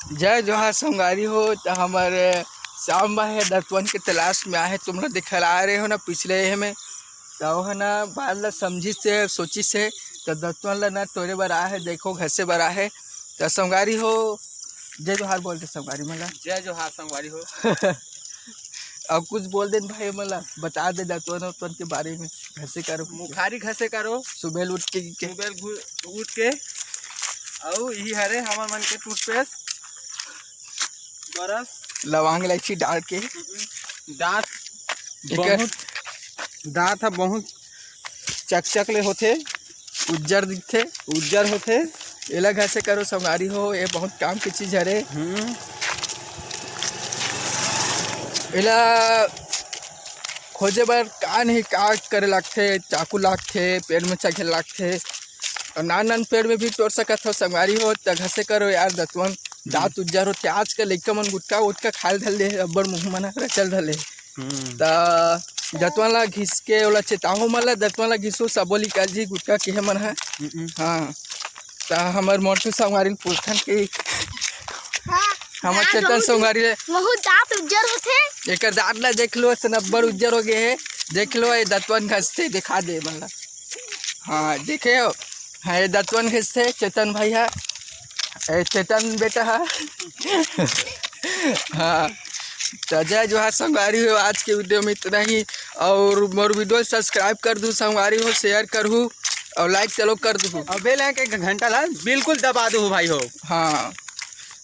जय जोहार संगारी हो। तो हमारे श्याम भाई दतवन के तलाश में आए, तुम लोग दिखला रहे हो ना पिछले में, तो है ना बाल ला समझी से सोची से तो दतवन ला ना तोरे बर आए, देखो घर से बर आए। तो संगारी हो जय जोहार बोलते संगारी मला। जय जोहार संगवारी हो। अब कुछ बोल दे भाई मला, बता दे दतवन उतवन के बारे में। घसे करो मुखारी घसे करो सुबह उठ के उठ के और यही हरे हमार मन के टूथपेस्ट बरस लवांग इलायची डाल के दांत दांत हा बहुत चकचक ले होते, उज्जर होते। एला घसे करो संगारी हो, ये बहुत काम की चीज हरे। एला खोजे बर का नहीं का करे लगते, चाकू लागते, पेड़ में चघे लगते और नान पेड़ में भी तोड़ सकत हो संगारी हो। तो घसे करो यार दतवन, दांत उज्जर होते। आज के लइका मन गुटका उटका खाल धले, अब्बड़ मुँह मना रचल धले। तो दतवन ला घिस के ओला चेताहो मन ला दतवन ला घिसो सबोली का जी गुटका के मन है। हाँ तो हमार मोटू संगारी पूछन के हमार चेतन संगारी बहुत दांत उज्जर होते। एक दांत ला देख लो, सनब्बर उज्जर हो गए है। देख लो ये दतवन घसते दिखा दे मन ला। हाँ देखे हो, हाँ ये दतवन घसते चेतन भाई है, चेतन बेटा है। हाँ तो जय जोहार संगवारी हो। आज के वीडियो में इतना ही, और मोर वीडियो सब्सक्राइब कर दूँ संगवारी हो, शेयर करूँ और लाइक चलो कर दूँ और बेल आइकन घंटा ला बिल्कुल दबा दो भाई हो। हाँ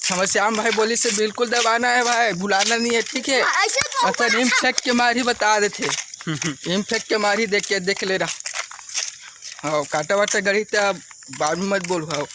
हमारे श्याम भाई बोली से बिल्कुल दबाना है भाई, भुलाना नहीं है, ठीक है। अच्छा इम्फेक्ट के मारी बता देते, इम्फेक्ट के मारी देख ले रहा। हाँ काटा वाटा गड़ी तो बाद में मत बोलो।